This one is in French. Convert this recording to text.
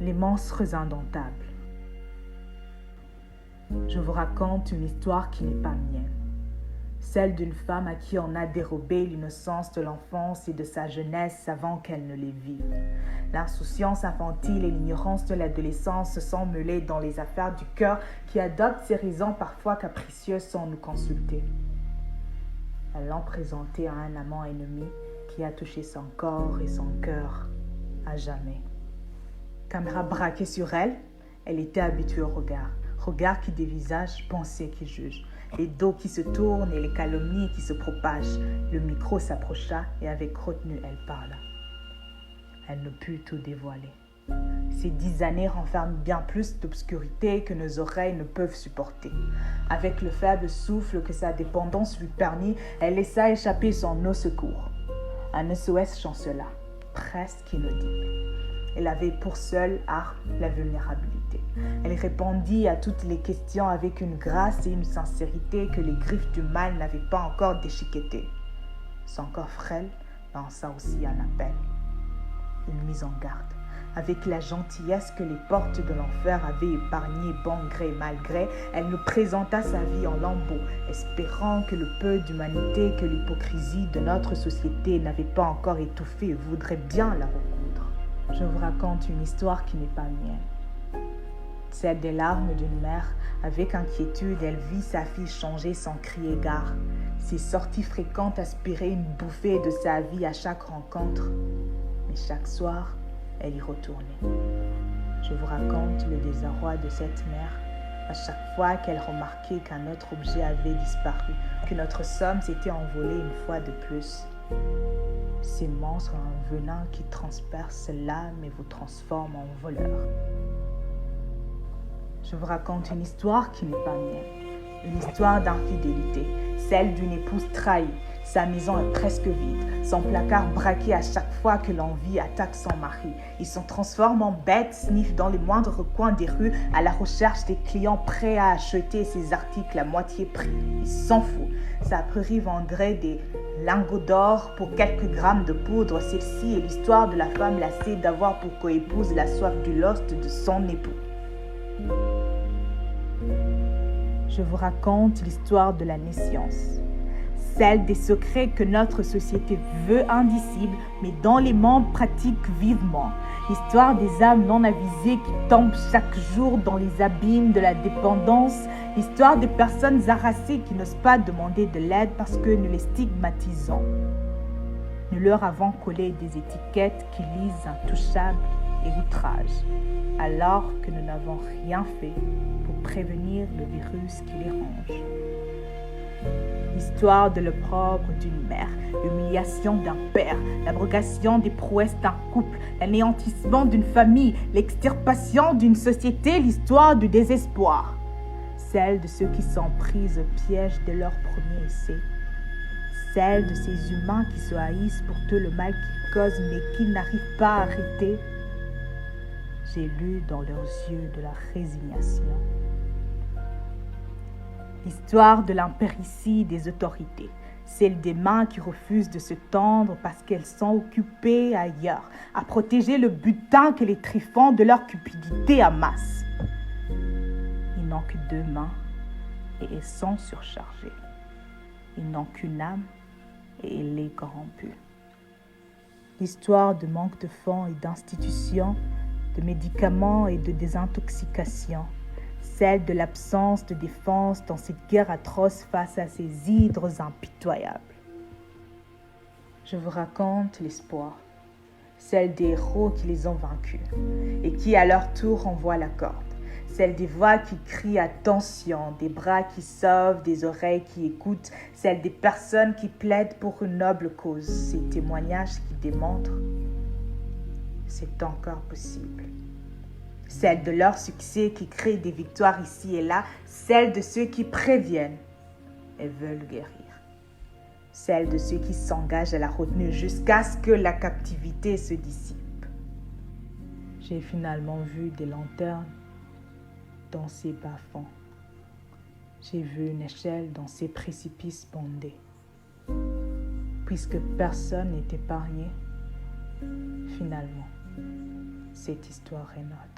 Les monstres indomptables. Je vous raconte une histoire qui n'est pas mienne. Celle d'une femme à qui on a dérobé l'innocence de l'enfance et de sa jeunesse avant qu'elle ne les vive. L'insouciance infantile et l'ignorance de l'adolescence se sont mêlées dans les affaires du cœur qui adoptent ces raisons parfois capricieuses sans nous consulter. Elles l'ont présentée à un amant ennemi qui a touché son corps et son cœur à jamais. Caméra braquée sur elle, elle était habituée au regard. Regard qui dévisage, pensée qui juge. Les dos qui se tournent et les calomnies qui se propagent. Le micro s'approcha et avec retenue, elle parla. Elle ne put tout dévoiler. Ces 10 années renferment bien plus d'obscurité que nos oreilles ne peuvent supporter. Avec le faible souffle que sa dépendance lui permit, elle laissa échapper son au secours. Un SOS chancela, presque inaudible. Elle avait pour seule arme la vulnérabilité. Elle répondit à toutes les questions avec une grâce et une sincérité que les griffes du mal n'avaient pas encore déchiquetées. Son corps frêle lança aussi un appel, une mise en garde, avec la gentillesse que les portes de l'enfer avaient épargnée bon gré mal gré. Elle nous présenta sa vie en lambeaux, espérant que le peu d'humanité que l'hypocrisie de notre société n'avait pas encore étouffée voudrait bien la recoudre. Je vous raconte une histoire qui n'est pas mienne. Celle des larmes d'une mère. Avec inquiétude, elle vit sa fille changer sans crier gare. Ses sorties fréquentes aspiraient une bouffée de sa vie à chaque rencontre. Mais chaque soir, elle y retournait. Je vous raconte le désarroi de cette mère à chaque fois qu'elle remarquait qu'un autre objet avait disparu, que notre somme s'était envolée une fois de plus. Ces monstres ont un venin qui transperce l'âme et vous transforme en voleur. Je vous raconte une histoire qui n'est pas mienne. Une histoire d'infidélité, celle d'une épouse trahie. Sa maison est presque vide, son placard braqué à chaque fois que l'envie attaque son mari. Il se transforme en bête, sniffe dans les moindres recoins des rues à la recherche des clients prêts à acheter ses articles à moitié prix. Il s'en fout. Sa prairie vendrait des lingots d'or pour quelques grammes de poudre. Celle-ci est l'histoire de la femme lassée d'avoir pour coépouse la soif du lust de son époux. Je vous raconte l'histoire de la nescience. Celle des secrets que notre société veut indicibles, mais dont les membres pratiquent vivement. L'histoire des âmes non avisées qui tombent chaque jour dans les abîmes de la dépendance. L'histoire des personnes harassées qui n'osent pas demander de l'aide parce que nous les stigmatisons. Nous leur avons collé des étiquettes qui lisent intouchables et outrage, alors que nous n'avons rien fait pour prévenir le virus qui les ronge. L'histoire de l'opprobre d'une mère, l'humiliation d'un père, l'abrogation des prouesses d'un couple, l'anéantissement d'une famille, l'extirpation d'une société, l'histoire du désespoir. Celle de ceux qui sont pris au piège de leur premier essai. Celle de ces humains qui se haïssent pour tout le mal qu'ils causent mais qu'ils n'arrivent pas à arrêter. J'ai lu dans leurs yeux de la résignation. L'histoire de l'impéritie des autorités, celle des mains qui refusent de se tendre parce qu'elles sont occupées ailleurs, à protéger le butin que les tréfonds de leur cupidité amassent. Ils n'ont que 2 mains et elles sont surchargées. Ils n'ont qu'une âme et elle est corrompue. L'histoire de manque de fonds et d'institutions, de médicaments et de désintoxication. Celle de l'absence de défense dans cette guerre atroce face à ces hydres impitoyables. Je vous raconte l'espoir, celle des héros qui les ont vaincus et qui à leur tour envoient la corde, celle des voix qui crient attention, des bras qui sauvent, des oreilles qui écoutent, celle des personnes qui plaident pour une noble cause, ces témoignages qui démontrent c'est encore possible. Celle de leur succès qui crée des victoires ici et là, celle de ceux qui préviennent et veulent guérir. Celle de ceux qui s'engagent à la retenue jusqu'à ce que la captivité se dissipe. J'ai finalement vu des lanternes dans ces bas-fonds. J'ai vu une échelle dans ces précipices bondés. Puisque personne n'est épargné, finalement, cette histoire est notre.